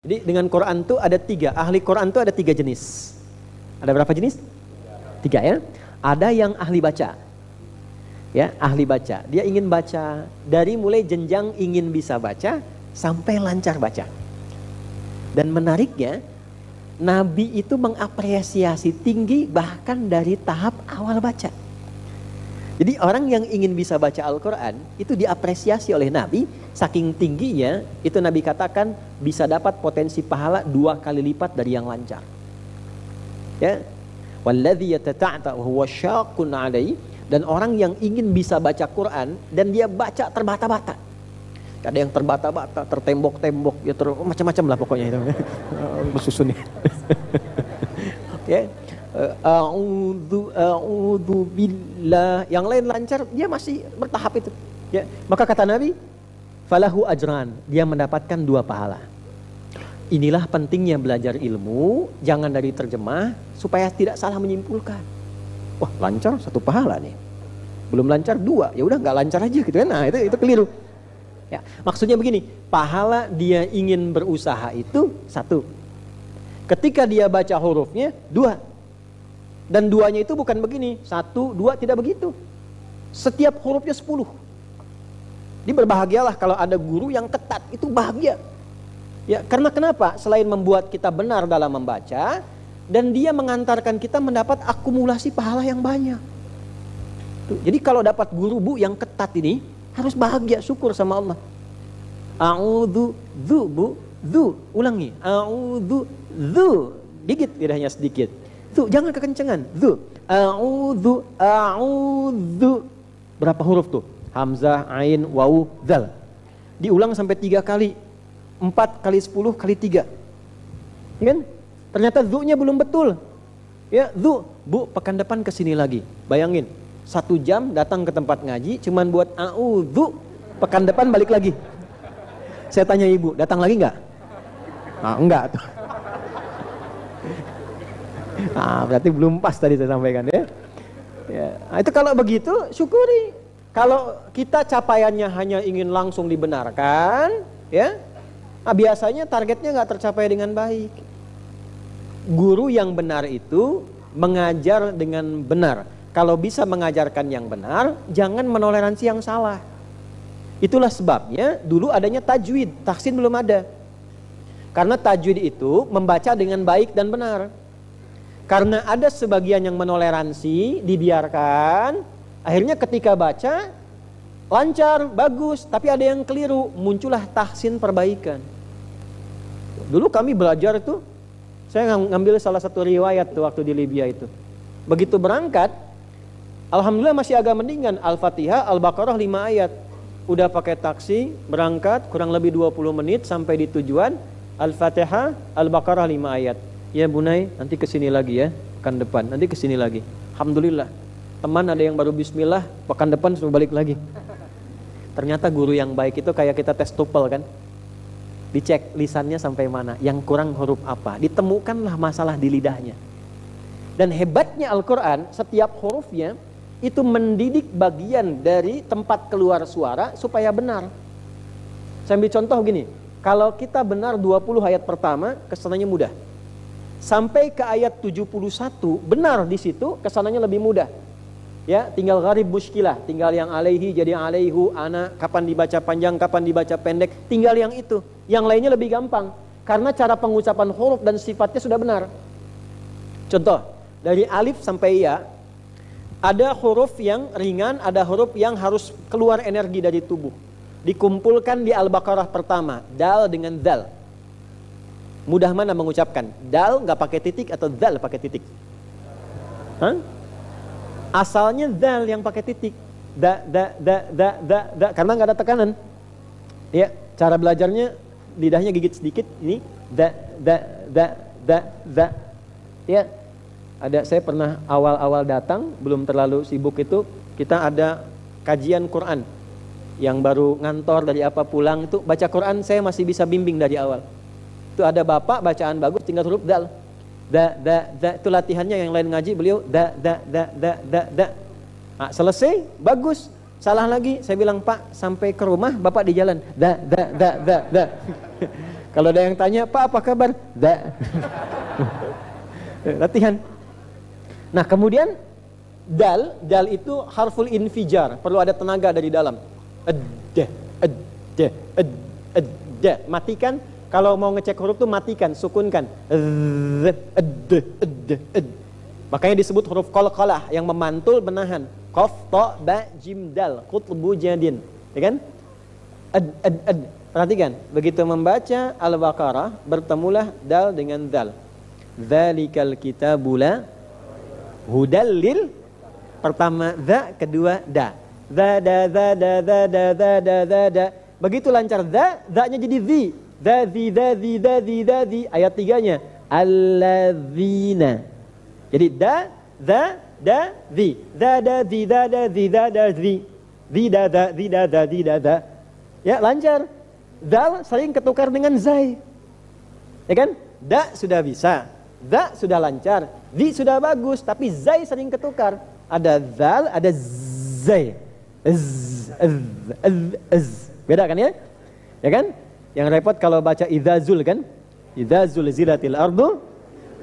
Jadi dengan Quran tuh ada tiga, ahli Quran tuh ada tiga jenis. Ada berapa jenis? Tiga ya. Ada yang ahli baca. Ya, ahli baca. Dia ingin baca dari mulai jenjang ingin bisa baca sampai lancar baca. Dan menariknya, Nabi itu mengapresiasi tinggi bahkan dari tahap awal baca. Jadi orang yang ingin bisa baca Al-Quran itu diapresiasi oleh Nabi, saking tingginya itu Nabi katakan bisa dapat potensi pahala 2 kali lipat dari yang lancar. Ya, walladzi yatata'ta wa huwa syaqqun 'alaihi, dan orang yang ingin bisa baca Quran dan dia baca terbata-bata. Ada yang terbata-bata, tertembok-tembok, ya macam-macam lah pokoknya itu. Bersusun ya. Ya. A'udzu billah, yang lain lancar, dia masih bertahap itu. Ya, maka kata Nabi, falahu ajran, dia mendapatkan 2 pahala. Inilah pentingnya belajar ilmu, jangan dari terjemah supaya tidak salah menyimpulkan. Wah, lancar 1 pahala nih. Belum lancar 2, ya udah nggak lancar aja gitu kan. Nah, itu keliru. Ya, maksudnya begini, pahala dia ingin berusaha itu 1. Ketika dia baca hurufnya 2. Dan 2-nya itu bukan begini, 1, 2, tidak begitu. Setiap hurufnya 10. Jadi berbahagialah kalau ada guru yang ketat, itu bahagia. Ya, karena kenapa? Selain membuat kita benar dalam membaca, dan dia mengantarkan kita mendapat akumulasi pahala yang banyak. Tuh, jadi kalau dapat guru bu yang ketat ini, harus bahagia, syukur sama Allah. A'udzu bu, ulangi. A'udzu, dikit lidahnya sedikit. Jangan kekencengan. A'udzu. Berapa huruf tuh? Hamzah, ain, waw, dzal. Diulang sampai 3 kali. 4 kali 10 kali 3. Ya kan? Ternyata zu-nya belum betul. Ya, bu, pekan depan kesini lagi. Bayangin, 1 jam datang ke tempat ngaji cuman buat a'udzu, pekan depan balik lagi. Saya tanya ibu, datang lagi enggak? Nah, enggak tuh. Nah, berarti belum pas tadi saya sampaikan ya. Nah, itu kalau begitu syukuri. Kalau kita capaiannya hanya ingin langsung dibenarkan, ya, nah, biasanya targetnya nggak tercapai dengan baik. Guru yang benar itu mengajar dengan benar. Kalau bisa mengajarkan yang benar, jangan menoleransi yang salah. Itulah sebabnya dulu adanya tajwid, tahsin belum ada. Karena tajwid itu membaca dengan baik dan benar. Karena ada sebagian yang menoleransi, dibiarkan, akhirnya ketika baca, lancar, bagus, tapi ada yang keliru, muncullah tahsin perbaikan. Dulu kami belajar itu, saya ngambil salah satu riwayat tuh waktu di Libya itu. Begitu berangkat, alhamdulillah masih agak mendingan, Al-Fatihah, Al-Baqarah 5 ayat. Udah pakai taksi, berangkat, kurang lebih 20 menit sampai di tujuan, Al-Fatihah, Al-Baqarah 5 ayat. Ya Bunai, nanti kesini lagi ya, pekan depan, nanti kesini lagi. Alhamdulillah, teman ada yang baru bismillah, pekan depan suruh balik lagi. Ternyata guru yang baik itu kayak kita tes TOEFL kan. Dicek lisannya sampai mana, yang kurang huruf apa, ditemukanlah masalah di lidahnya. Dan hebatnya Al-Quran, setiap hurufnya itu mendidik bagian dari tempat keluar suara supaya benar. Saya ambil contoh gini, kalau kita benar 20 ayat pertama, kesananya mudah. Sampai ke ayat 71 benar di situ, kesananya lebih mudah. Ya, tinggal gharib muskilah, tinggal yang alaihi jadi alaihu, ana, kapan dibaca panjang, kapan dibaca pendek, tinggal yang itu. Yang lainnya lebih gampang karena cara pengucapan huruf dan sifatnya sudah benar. Contoh, dari alif sampai ya, ada huruf yang ringan, ada huruf yang harus keluar energi dari tubuh. Dikumpulkan di Al-Baqarah pertama, dal dengan dzal. Mudah mana mengucapkan? Dal nggak pakai titik atau dzal pakai titik? Hah? Asalnya dzal yang pakai titik. Da karena nggak ada tekanan. Ya, cara belajarnya lidahnya gigit sedikit ini da. Ya. Saya pernah awal-awal datang, belum terlalu sibuk itu, kita ada kajian Quran. Yang baru ngantor dari apa pulang itu baca Quran saya masih bisa bimbing dari awal. Itu ada bapak bacaan bagus tinggal huruf dal. Da itu latihannya, yang lain ngaji beliau da. Nah, selesai bagus. Salah lagi saya bilang, Pak, sampai ke rumah bapak di jalan da. Kalau ada yang tanya, Pak apa kabar? Da. Latihan. Nah kemudian dal itu harful infijar, perlu ada tenaga dari dalam. Matikan, kalau mau ngecek huruf tuh matikan, sukunkan. Makanya disebut huruf qalqalah yang memantul menahan. Qaf, ta, ba, jim, dal, qutbu jadin. Ya kan? Perhatikan, begitu membaca Al-Baqarah bertemulah dal dengan dal. Dzalikal kitabula hudal lil, pertama za, kedua da. Za da za da za da za da za da. Begitu lancar za-nya jadi zi. Za-zi. Ayat 3-nya alladzina. Jadi da, za, da, zi. Za da zi, za da zi, za da zi. Zi da da, zi da da, zi da da. Ya, lancar. Dal sering ketukar dengan zai. Ya kan? Da sudah bisa. Da sudah lancar. Zi sudah bagus, tapi zai sering ketukar. Ada zal, ada zai. Beda kan ya? Ya kan? Yang repot kalau baca idzazul kan? Idzazul zilatil ardu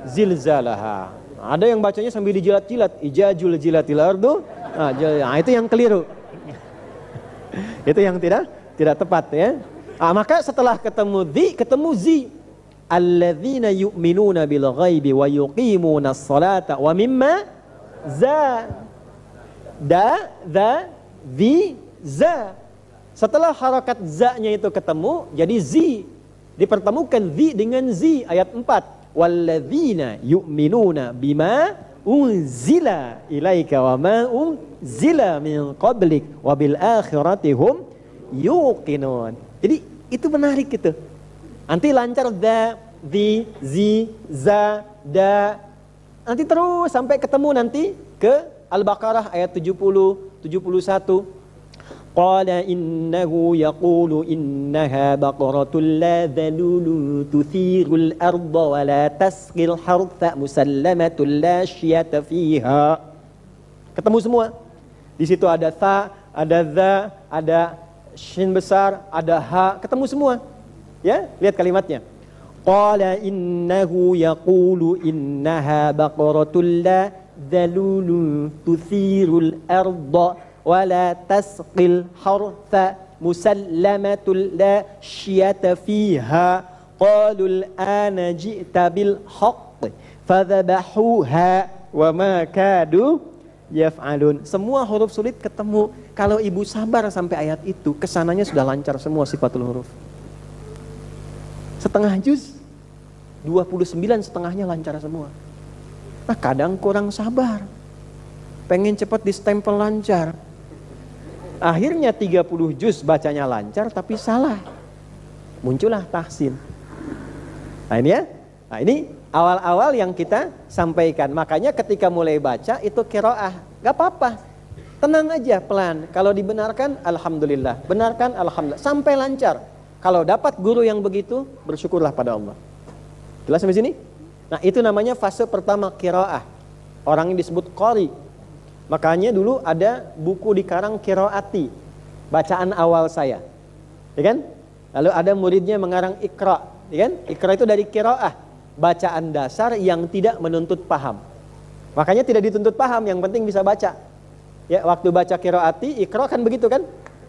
zilzalaha. Ada yang bacanya sambil dijilat-jilat. Ijajul zilatil ardu. Nah, itu yang keliru. Itu yang tidak tepat ya. Maka setelah ketemu zi, alladzina yu'minuna bil ghaibi wa yuqimuna as-salata wa mimma za. Da, za, zi, za. Setelah harakat za-nya itu ketemu, jadi zi. Dipertemukan zi dengan zi, ayat 4. Walladzina yu'minuna bima unzila ilaika wa ma unzila min qablik wa bil akhirati hum yuqinun. Jadi itu menarik gitu. Nanti lancar da, zi, za, da. Nanti terus sampai ketemu nanti ke Al-Baqarah ayat 70, 71. Qala innahu yaqulu innaha baqaratul la dhalulu tuthirul arda wa la tasqil hartha musallamatul la syiyata fiha. Ketemu semua. Di situ ada tha, ada za, ada shin besar, ada ha, ketemu semua. Ya, lihat kalimatnya. Qala innahu yaqulu innaha baqaratul la dhalulu tuthirul arda wa la tasqil hartha musallamatul la syiyata fiha. Qalul ana ji'ta bil haqq fadhabahuha wa ma kadu yaf'alun. Semua huruf sulit ketemu. Kalau ibu sabar sampai ayat itu, kesananya sudah lancar semua sifatul huruf. Setengah juz 29 setengahnya lancar semua. Nah kadang kurang sabar, pengen cepat di-stempel lancar. Akhirnya 30 juz bacanya lancar tapi salah. Muncullah tahsin. Nah ini ya. Nah ini awal-awal yang kita sampaikan. Makanya ketika mulai baca itu qiraah, gak apa-apa. Tenang aja, pelan. Kalau dibenarkan, alhamdulillah. Benarkan, alhamdulillah. Sampai lancar. Kalau dapat guru yang begitu, bersyukurlah pada Allah. Jelas sampai sini? Nah itu namanya fase pertama qiraah. Orang yang disebut qari. Makanya dulu ada buku dikarang qiraati. Bacaan awal saya. Ya kan? Lalu ada muridnya mengarang Iqra. Ya kan? Iqra itu dari qiraah. Bacaan dasar yang tidak menuntut paham. Makanya tidak dituntut paham, yang penting bisa baca. Ya, waktu baca qiraati, Iqra kan begitu kan?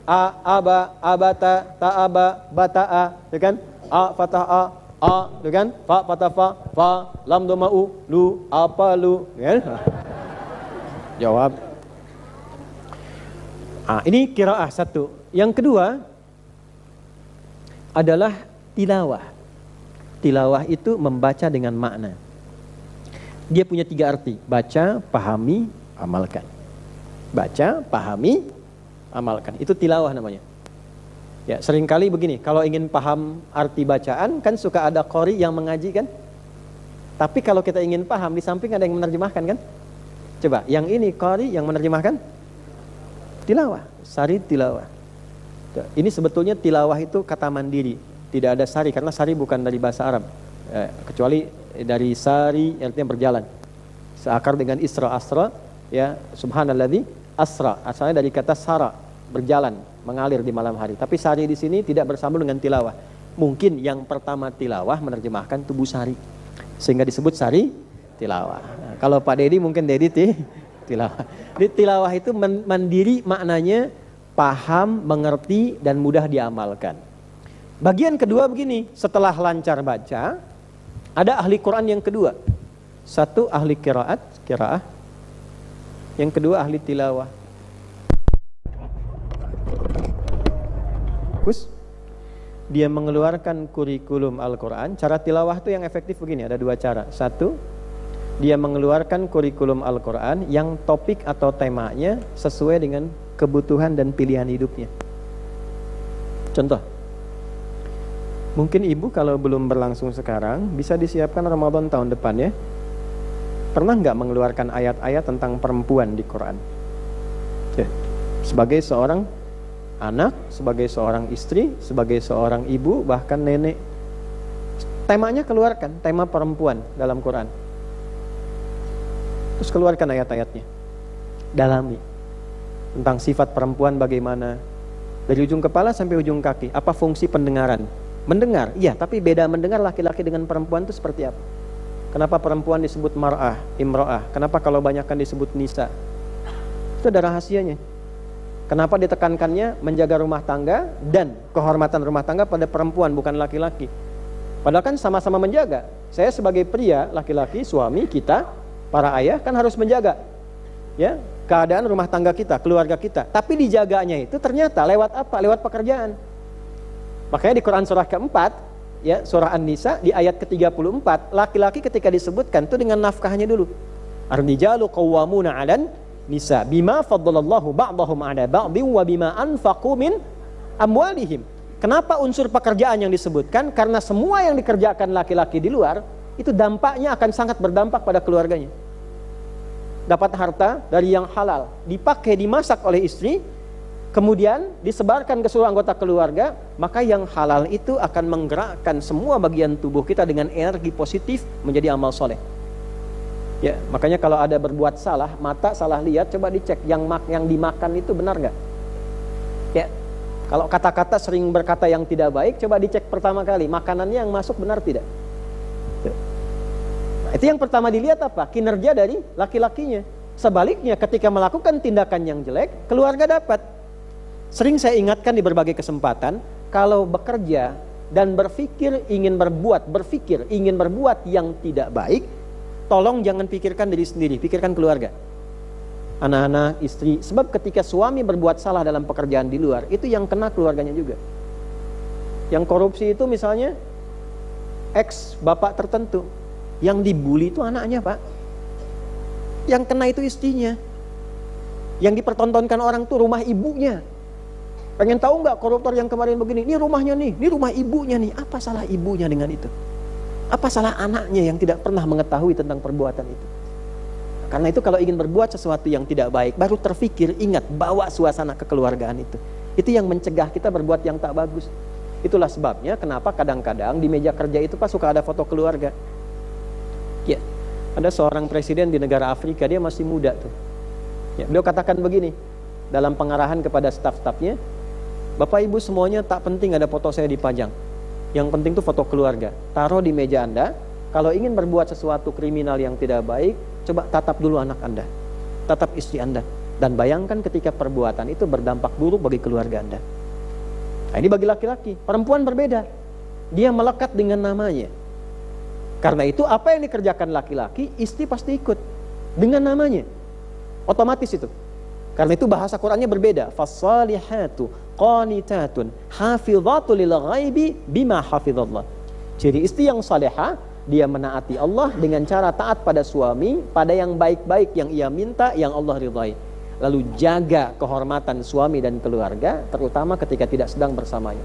A, aba, abata, ta'aba, bata'a, ya kan? A, fatah a, ya kan? Fa, fatah fa, lam doma u, lu, apa lu, ya kan? Jawab. Ini qiraah satu. Yang kedua adalah tilawah. Tilawah itu membaca dengan makna. Dia punya 3 arti. Baca, pahami, amalkan. Baca, pahami, amalkan. Itu tilawah namanya. Ya, seringkali begini, kalau ingin paham arti bacaan, kan suka ada qori yang mengaji kan? Tapi kalau kita ingin paham, di samping ada yang menerjemahkan kan? Coba, yang ini qori yang menerjemahkan? Tilawah, sari tilawah. Ini sebetulnya tilawah itu kata mandiri. Tidak ada sari, karena sari bukan dari bahasa Arab. Kecuali dari sari, artinya berjalan. Seakar dengan isra, asra, ya, subhanalladzi asra, asalnya dari kata sara, berjalan, mengalir di malam hari. Tapi sari di sini tidak bersambung dengan tilawah. Mungkin yang pertama tilawah menerjemahkan tubuh sari, sehingga disebut sari tilawah. Nah, kalau Pak Dedi mungkin Dedi tilawah. Di tilawah itu mandiri, maknanya paham, mengerti, dan mudah diamalkan. Bagian kedua begini, setelah lancar baca, ada ahli Quran yang kedua. Satu ahli qiraah, yang kedua ahli tilawah. Dia mengeluarkan kurikulum Al-Quran. Cara tilawah itu yang efektif begini, ada dua cara. Satu, dia mengeluarkan kurikulum Al-Quran yang topik atau temanya sesuai dengan kebutuhan dan pilihan hidupnya. Contoh, mungkin ibu kalau belum berlangsung sekarang, bisa disiapkan Ramadan tahun depan ya. Pernah nggak mengeluarkan ayat-ayat tentang perempuan di Quran? Ya. Sebagai seorang anak, sebagai seorang istri, sebagai seorang ibu, bahkan nenek, temanya keluarkan, tema perempuan dalam Quran. Terus keluarkan ayat-ayatnya, dalami tentang sifat perempuan bagaimana, dari ujung kepala sampai ujung kaki. Apa fungsi pendengaran? Mendengar, iya, tapi beda mendengar laki-laki dengan perempuan itu seperti apa? Kenapa perempuan disebut mar'ah, imro'ah? Kenapa kalau banyakkan disebut nisa? Itu ada rahasianya. Kenapa ditekankannya menjaga rumah tangga dan kehormatan rumah tangga pada perempuan, bukan laki-laki? Padahal kan sama-sama menjaga. Saya sebagai pria, laki-laki, suami kita, para ayah kan harus menjaga ya keadaan rumah tangga kita, keluarga kita. Tapi dijaganya itu ternyata lewat apa? Lewat pekerjaan. Makanya di Quran surah keempat, ya surah An-Nisa di ayat ke-34, laki-laki ketika disebutkan itu dengan nafkahnya dulu. Ar-rijalu qawwamuna 'alan nisa bima faddalallahu ba'dahum 'ala ba'dhin wa bima anfaqu min amwalihim. Kenapa unsur pekerjaan yang disebutkan? Karena semua yang dikerjakan laki-laki di luar itu dampaknya akan sangat berdampak pada keluarganya. Dapat harta dari yang halal, dipakai, dimasak oleh istri, kemudian disebarkan ke seluruh anggota keluarga, maka yang halal itu akan menggerakkan semua bagian tubuh kita dengan energi positif menjadi amal soleh. Ya, makanya kalau ada berbuat salah, mata salah lihat, coba dicek yang dimakan itu benar nggak? Ya, kalau kata-kata sering berkata yang tidak baik, coba dicek pertama kali makanannya yang masuk benar tidak? Ya. Nah, itu yang pertama dilihat apa? Kinerja dari laki-lakinya. Sebaliknya, ketika melakukan tindakan yang jelek, keluarga dapat. Sering saya ingatkan di berbagai kesempatan, kalau bekerja dan berpikir ingin berbuat yang tidak baik, tolong jangan pikirkan diri sendiri, pikirkan keluarga, anak-anak, istri. Sebab ketika suami berbuat salah dalam pekerjaan di luar, itu yang kena keluarganya juga. Yang korupsi itu misalnya ex bapak tertentu, yang dibully itu anaknya pak, yang kena itu istrinya, yang dipertontonkan orang tuh rumah ibunya. Pengen tahu nggak koruptor yang kemarin begini? Ini rumahnya nih, ini rumah ibunya nih. Apa salah ibunya dengan itu? Apa salah anaknya yang tidak pernah mengetahui tentang perbuatan itu? Karena itu kalau ingin berbuat sesuatu yang tidak baik, baru terfikir, ingat, bawa suasana kekeluargaan itu. Itu yang mencegah kita berbuat yang tak bagus. Itulah sebabnya kenapa kadang-kadang di meja kerja itu Pak suka ada foto keluarga. Ya, ada seorang presiden di negara Afrika, dia masih muda tuh. Ya, beliau katakan begini, dalam pengarahan kepada staf-stafnya, Bapak Ibu semuanya tak penting ada foto saya dipajang. Yang penting tuh foto keluarga. Taruh di meja Anda. Kalau ingin berbuat sesuatu kriminal yang tidak baik, coba tatap dulu anak Anda, tatap istri Anda, dan bayangkan ketika perbuatan itu berdampak buruk bagi keluarga Anda. Nah, ini bagi laki-laki. Perempuan berbeda. Dia melekat dengan namanya. Karena itu apa yang dikerjakan laki-laki, istri pasti ikut dengan namanya. Otomatis itu. Karena itu bahasa Qur'annya berbeda. Fassalihatu qanitatun hafizatu lil ghaibi bima hafizallah. Jadi istri yang salihah, dia menaati Allah dengan cara taat pada suami, pada yang baik-baik yang ia minta, yang Allah ridhai. Lalu jaga kehormatan suami dan keluarga, terutama ketika tidak sedang bersamanya.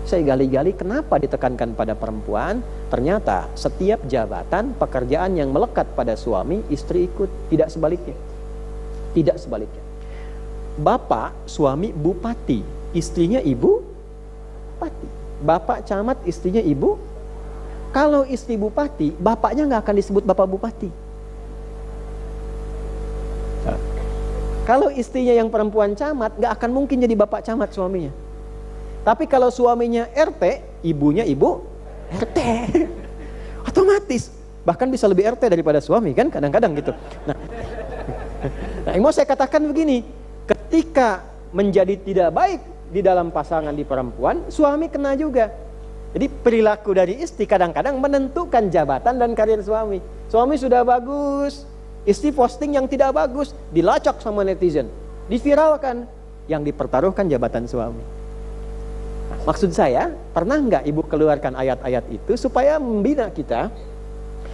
Saya gali-gali kenapa ditekankan pada perempuan. Ternyata setiap jabatan, pekerjaan yang melekat pada suami, istri ikut. Tidak sebaliknya. Tidak sebaliknya. Bapak, suami bupati, istrinya ibu bupati. Bapak camat, istrinya ibu. Kalau istri bupati, bapaknya nggak akan disebut bapak bupati. Kalau istrinya yang perempuan camat, nggak akan mungkin jadi bapak camat suaminya. Tapi kalau suaminya RT, ibunya ibu RT. Otomatis. Bahkan bisa lebih RT daripada suami kan kadang-kadang gitu. Nah, yang mau saya katakan begini, ketika menjadi tidak baik di dalam pasangan di perempuan, suami kena juga. Jadi perilaku dari istri kadang-kadang menentukan jabatan dan karir suami. Suami sudah bagus, istri posting yang tidak bagus, dilacak sama netizen, diviralkan, yang dipertaruhkan jabatan suami. Nah, maksud saya, pernah nggak ibu keluarkan ayat-ayat itu supaya membina kita,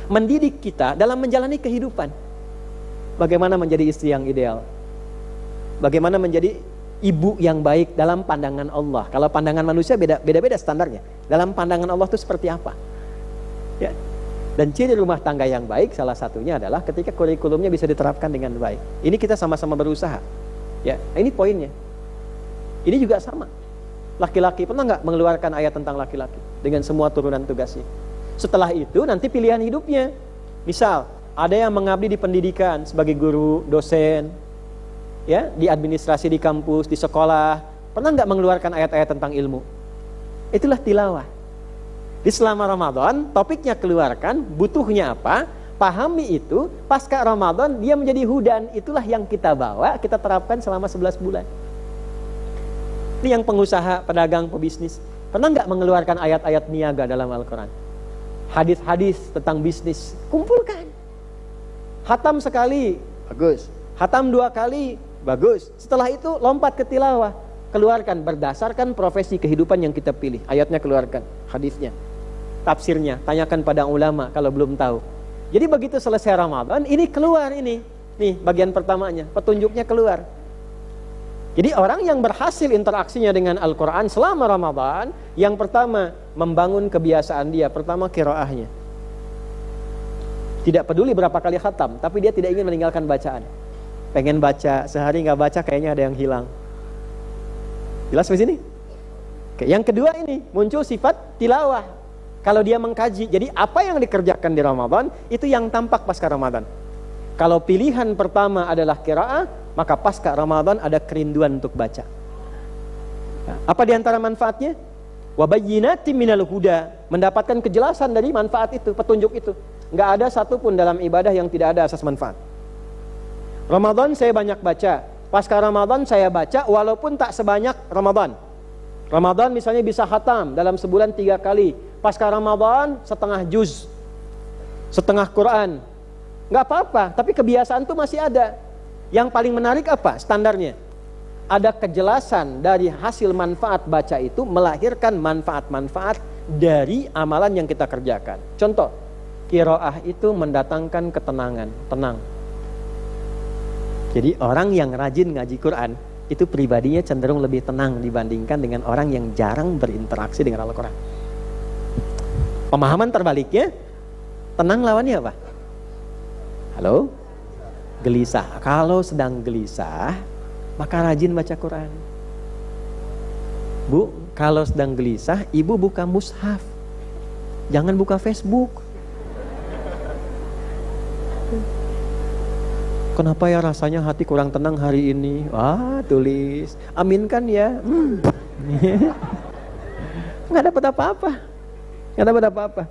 mendidik kita dalam menjalani kehidupan? Bagaimana menjadi istri yang ideal? Bagaimana menjadi ibu yang baik dalam pandangan Allah? Kalau pandangan manusia beda-beda standarnya. Dalam pandangan Allah itu seperti apa? Ya. Dan ciri rumah tangga yang baik salah satunya adalah ketika kurikulumnya bisa diterapkan dengan baik. Ini kita sama-sama berusaha. Ya, ini poinnya. Ini juga sama. Laki-laki pernah nggak mengeluarkan ayat tentang laki-laki dengan semua turunan tugasnya? Setelah itu nanti pilihan hidupnya. Misal ada yang mengabdi di pendidikan sebagai guru, dosen, ya, di administrasi di kampus, di sekolah. Pernah nggak mengeluarkan ayat-ayat tentang ilmu? Itulah tilawah. Di selama Ramadan, topiknya keluarkan, butuhnya apa, pahami itu, pasca Ramadan dia menjadi hudan. Itulah yang kita bawa, kita terapkan selama 11 bulan. Ini yang pengusaha, pedagang, pebisnis. Pernah nggak mengeluarkan ayat-ayat niaga dalam Al-Quran? Hadis-hadis tentang bisnis, kumpulkan. Hatam sekali, bagus. Hatam 2 kali, bagus. Setelah itu lompat ke tilawah. Keluarkan berdasarkan profesi kehidupan yang kita pilih. Ayatnya keluarkan, hadisnya, tafsirnya, tanyakan pada ulama kalau belum tahu. Jadi begitu selesai Ramadan, ini keluar ini. Nih bagian pertamanya, petunjuknya keluar. Jadi orang yang berhasil interaksinya dengan Al-Quran selama Ramadan, yang pertama membangun kebiasaan dia, pertama qiraahnya. Tidak peduli berapa kali khatam, tapi dia tidak ingin meninggalkan bacaan. Pengen baca, sehari nggak baca kayaknya ada yang hilang. Jelas di sini? Oke, yang kedua ini muncul sifat tilawah. Kalau dia mengkaji, jadi apa yang dikerjakan di Ramadan itu yang tampak pasca Ramadan. Kalau pilihan pertama adalah qiraah, maka pasca Ramadan ada kerinduan untuk baca. Nah, apa diantara manfaatnya? Wabayyinatin minal huda, mendapatkan kejelasan dari manfaat itu, petunjuk itu. Nggak ada satupun dalam ibadah yang tidak ada asas manfaat. Ramadan saya banyak baca, pasca Ramadan saya baca walaupun tak sebanyak Ramadan. Ramadan misalnya bisa khatam dalam sebulan 3 kali, pasca Ramadan setengah juz, setengah Quran. Nggak apa-apa, tapi kebiasaan itu masih ada. Yang paling menarik apa? Standarnya. Ada kejelasan dari hasil manfaat baca itu melahirkan manfaat-manfaat dari amalan yang kita kerjakan. Contoh, qiraah itu mendatangkan ketenangan, tenang. Jadi orang yang rajin ngaji Quran itu pribadinya cenderung lebih tenang dibandingkan dengan orang yang jarang berinteraksi dengan Al-Quran. Pemahaman terbaliknya, tenang lawannya apa? Halo? Gelisah. Kalau sedang gelisah, maka rajin baca Quran. Bu, kalau sedang gelisah, ibu buka mushaf. Jangan buka Facebook. Kenapa ya rasanya hati kurang tenang hari ini? Wah, tulis. Aminkan ya. Nggak dapat apa-apa. Nggak dapat apa-apa.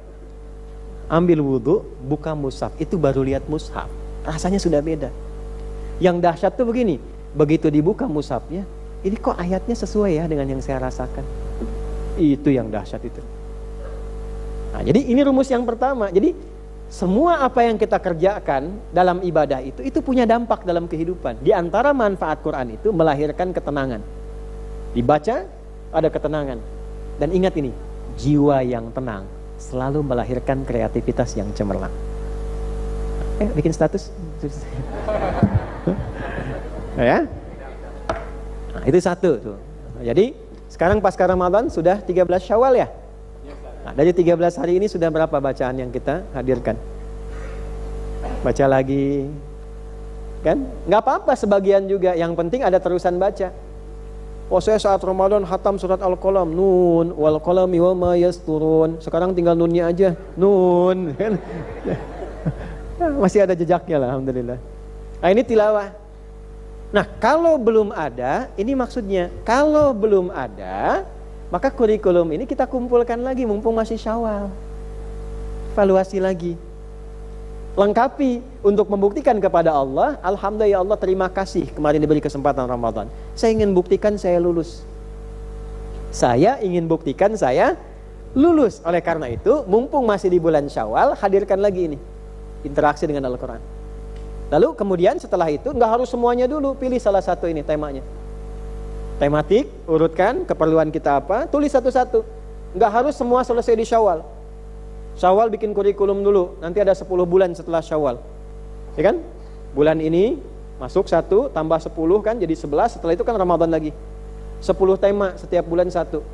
Ambil wudhu, buka mushaf. Itu baru lihat mushaf. Rasanya sudah beda. Yang dahsyat tuh begini, begitu dibuka mushafnya, ini kok ayatnya sesuai ya dengan yang saya rasakan. Itu yang dahsyat itu. Nah, jadi ini rumus yang pertama. Jadi semua apa yang kita kerjakan dalam ibadah itu punya dampak dalam kehidupan. Di antara manfaat Quran itu melahirkan ketenangan. Dibaca ada ketenangan. Dan ingat ini, jiwa yang tenang selalu melahirkan kreativitas yang cemerlang. Bikin status. Ya. Nah, itu satu tuh. Jadi sekarang pasca Ramadan sudah 13 Syawal ya. Nah, dari 13 hari ini sudah berapa bacaan yang kita hadirkan? Baca lagi. Kan? Nggak apa-apa sebagian juga, yang penting ada terusan baca. Oh, saya saat Ramadan khatam surat Al-Qalam, nun wal qalami wa ma yasturun. Sekarang tinggal nunnya aja. Nun. Masih ada jejaknya lah, alhamdulillah. Nah, ini tilawah. Nah, kalau belum ada, ini maksudnya, kalau belum ada, Maka kurikulum ini kita kumpulkan lagi mumpung masih Syawal. Evaluasi lagi. Lengkapi untuk membuktikan kepada Allah, alhamdulillah ya Allah, terima kasih kemarin diberi kesempatan Ramadan. Saya ingin buktikan saya lulus. Saya ingin buktikan saya lulus. Oleh karena itu, mumpung masih di bulan Syawal, hadirkan lagi ini interaksi dengan Al-Quran. Lalu kemudian setelah itu, nggak harus semuanya dulu, pilih salah satu ini temanya. Tematik, urutkan keperluan kita apa, tulis satu-satu. Nggak harus semua selesai di Syawal. Syawal bikin kurikulum dulu, nanti ada 10 bulan setelah Syawal, ya kan? Bulan ini masuk 1, tambah 10 kan, jadi 11, setelah itu kan Ramadan lagi. 10 tema, setiap bulan 1.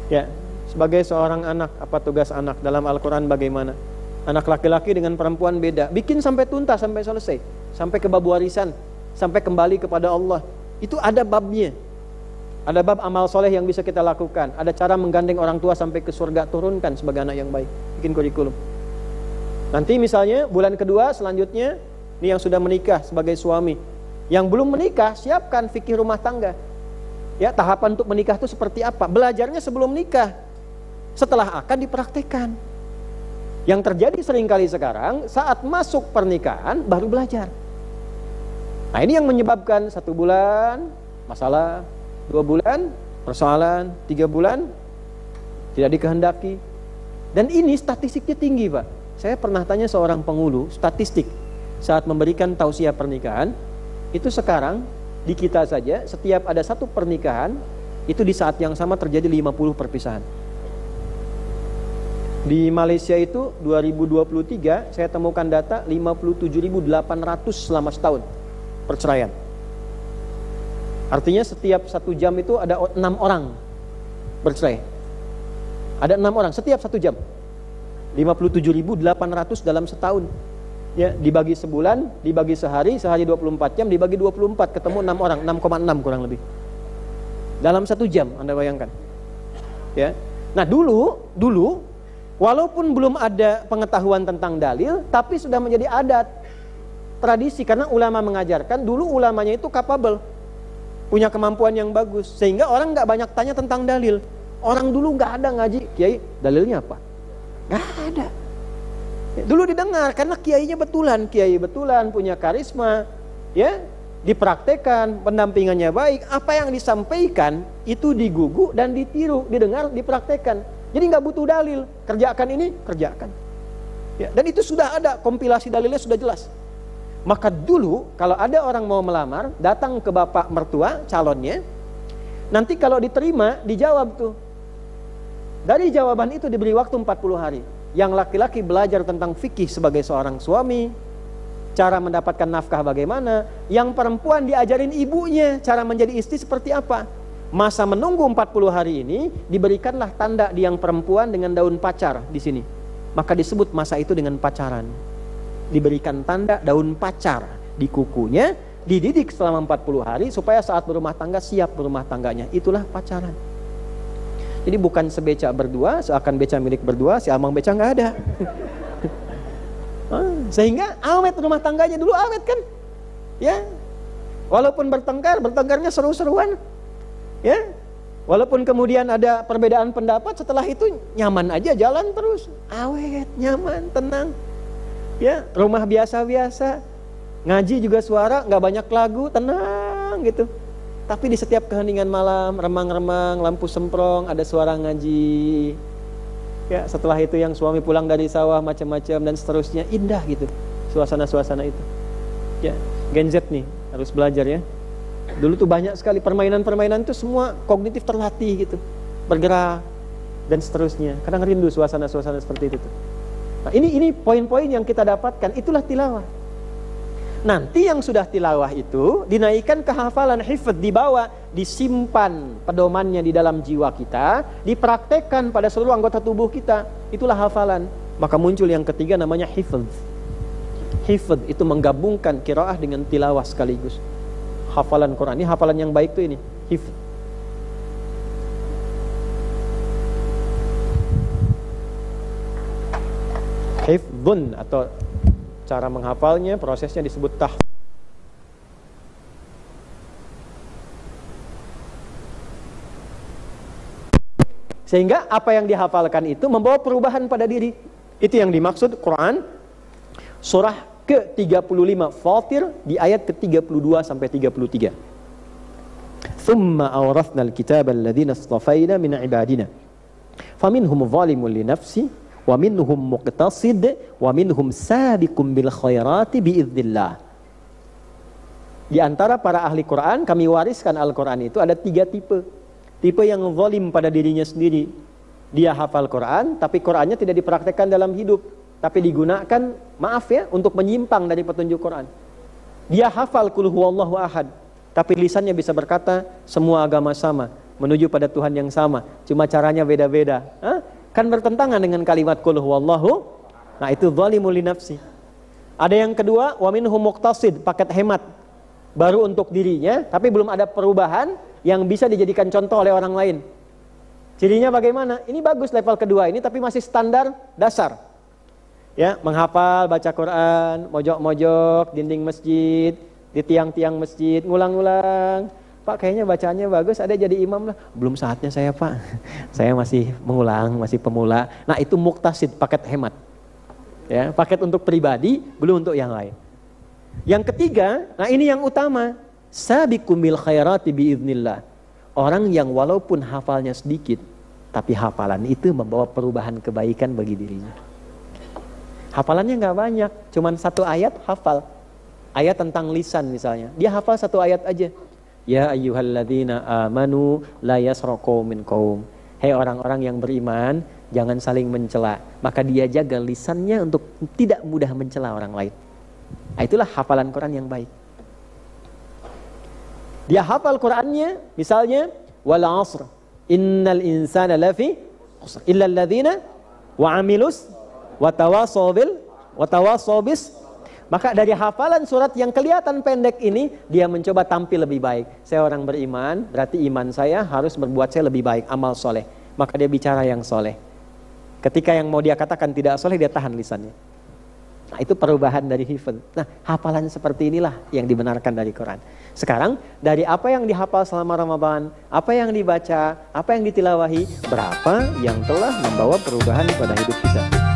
Ya, sebagai seorang anak, apa tugas anak dalam Al-Quran bagaimana? Anak laki-laki dengan perempuan beda, bikin sampai tuntas, sampai selesai, sampai ke bab warisan, sampai kembali kepada Allah. Itu ada babnya. Ada bab amal soleh yang bisa kita lakukan. Ada cara menggandeng orang tua sampai ke surga, turunkan sebagai anak yang baik. Bikin kurikulum. Nanti misalnya bulan kedua selanjutnya, ini yang sudah menikah sebagai suami. Yang belum menikah, siapkan fikih rumah tangga. Ya, tahapan untuk menikah itu seperti apa? Belajarnya sebelum nikah. Setelah akad dipraktekkan. Yang terjadi seringkali sekarang, saat masuk pernikahan baru belajar. Nah, ini yang menyebabkan 1 bulan masalah, 2 bulan persoalan, 3 bulan tidak dikehendaki. Dan ini statistiknya tinggi, Pak. Saya pernah tanya seorang penghulu statistik saat memberikan tausiah pernikahan. Itu sekarang di kita saja setiap ada 1 pernikahan, itu di saat yang sama terjadi 50 perpisahan. Di Malaysia itu 2023 saya temukan data 57.800 selama setahun perceraian. Artinya setiap 1 jam itu ada 6 orang bercerai. Ada 6 orang setiap 1 jam. 57.800 dalam setahun. Ya, dibagi sebulan, dibagi sehari 24 jam, dibagi 24 ketemu 6 orang, 6,6 kurang lebih. Dalam 1 jam, Anda bayangkan. Ya. Nah, dulu walaupun belum ada pengetahuan tentang dalil, tapi sudah menjadi adat, tradisi, karena ulama mengajarkan. Dulu ulamanya itu capable, punya kemampuan yang bagus, sehingga orang nggak banyak tanya tentang dalil. Orang dulu nggak ada ngaji, kiai dalilnya apa? Nggak ada. Dulu didengar karena kiainya kiai betulan, punya karisma, ya, dipraktekan, pendampingannya baik. Apa yang disampaikan itu digugu dan ditiru, didengar, dipraktekan. Jadi nggak butuh dalil, kerjakan ini, kerjakan. Ya, dan itu sudah ada, kompilasi dalilnya sudah jelas. Maka dulu kalau ada orang mau melamar, datang ke bapak mertua calonnya, nanti kalau diterima dijawab tuh. Dari jawaban itu diberi waktu 40 hari. Yang laki-laki belajar tentang fikih sebagai seorang suami, cara mendapatkan nafkah bagaimana. Yang perempuan diajarin ibunya cara menjadi istri seperti apa. Masa menunggu 40 hari ini diberikanlah tanda di yang perempuan dengan daun pacar di sini. Maka disebut masa itu dengan pacaran. Diberikan tanda daun pacar di kukunya, dididik selama 40 hari supaya saat berumah tangga siap berumah tangganya. Itulah pacaran. Jadi bukan sebeca berdua, seakan beca milik berdua, si amang beca nggak ada. Sehingga awet rumah tangganya, dulu awet kan? Ya, walaupun bertengkarnya seru-seruan. Ya, walaupun kemudian ada perbedaan pendapat, setelah itu nyaman aja, jalan terus, awet, nyaman, tenang. Ya, rumah biasa-biasa, ngaji juga suara, nggak banyak lagu, tenang gitu. Tapi di setiap keheningan malam, remang-remang, lampu semprong, ada suara ngaji. Ya, setelah itu yang suami pulang dari sawah, macam-macam dan seterusnya, indah gitu, suasana-suasana itu. Ya, Gen Z nih harus belajar ya. Dulu tuh banyak sekali permainan-permainan itu semua kognitif terlatih gitu, bergerak dan seterusnya. Kadang rindu suasana-suasana seperti itu tuh. Nah, ini poin-poin yang kita dapatkan, itulah tilawah. Nanti yang sudah tilawah itu dinaikkan ke hafalan, hifdz, dibawa, disimpan pedomannya di dalam jiwa kita, dipraktekkan pada seluruh anggota tubuh kita. Itulah hafalan. Maka muncul yang ketiga namanya hifdz. Hifdz itu menggabungkan qiraah dengan tilawah sekaligus. Hafalan Quran, ini hafalan yang baik tuh ini, hifdz. Hifdzun atau cara menghafalnya, prosesnya disebut tahfidz. Sehingga apa yang dihafalkan itu membawa perubahan pada diri. Itu yang dimaksud Quran surah ke-35 Fatir di ayat ke-32 sampai 33. Thumma awrathna al-kitaba alladhina istafayna min ibadina faminhum zalimun li nafsi wa minhum muqtasid wa minhum sabiqun bil khairati biiznillah. Di antara para ahli Quran kami wariskan Al-Quran itu ada 3 tipe. Tipe yang zalim pada dirinya sendiri. Dia hafal Quran, tapi Qurannya tidak dipraktekkan dalam hidup. Tapi digunakan, maaf ya, untuk menyimpang dari petunjuk Quran. Dia hafal Qul huwallahu ahad, tapi lisannya bisa berkata, semua agama sama, menuju pada Tuhan yang sama. Cuma caranya beda-beda. Kan bertentangan dengan kalimat Qul huwallahu. Nah itu zalimul li nafsi. Ada yang kedua, wa minhum muqtasid, paket hemat. Baru untuk dirinya, tapi belum ada perubahan yang bisa dijadikan contoh oleh orang lain. Cirinya bagaimana? Ini bagus level kedua ini, tapi masih standar dasar. Ya, menghafal, baca Quran, mojok-mojok, dinding masjid, di tiang-tiang masjid, ngulang-ngulang. Pak, kayaknya bacaannya bagus, ada jadi imam lah. Belum saatnya saya, Pak. Saya masih mengulang, masih pemula. Nah, itu muqtasid, paket hemat. Ya, paket untuk pribadi, belum untuk yang lain. Yang ketiga, nah ini yang utama. Sabiqum bil khairati biiznillah. Orang yang walaupun hafalnya sedikit, tapi hafalan itu membawa perubahan kebaikan bagi dirinya. Hafalannya nggak banyak, cuman 1 ayat hafal. Ayat tentang lisan misalnya, dia hafal 1 ayat aja. Ya ayyuhalladzina amanu la yasraqu min qaum. Hei orang-orang yang beriman, jangan saling mencela. Maka dia jaga lisannya untuk tidak mudah mencela orang lain. Nah, itulah hafalan Quran yang baik. Dia hafal Qurannya, misalnya wal 'asr innal insana lafi khusr illa alladzina wa 'amilus wa tawassaw bil wa tawassaw bis. Maka dari hafalan surat yang kelihatan pendek ini, dia mencoba tampil lebih baik. Saya orang beriman, berarti iman saya harus berbuat saya lebih baik, amal soleh. Maka dia bicara yang soleh. Ketika yang mau dia katakan tidak soleh, dia tahan lisannya. Nah, itu perubahan dari hifz. Nah, hafalan seperti inilah yang dibenarkan dari Quran. Sekarang, dari apa yang dihafal selama Ramadan, apa yang dibaca, apa yang ditilawahi, berapa yang telah membawa perubahan pada hidup kita.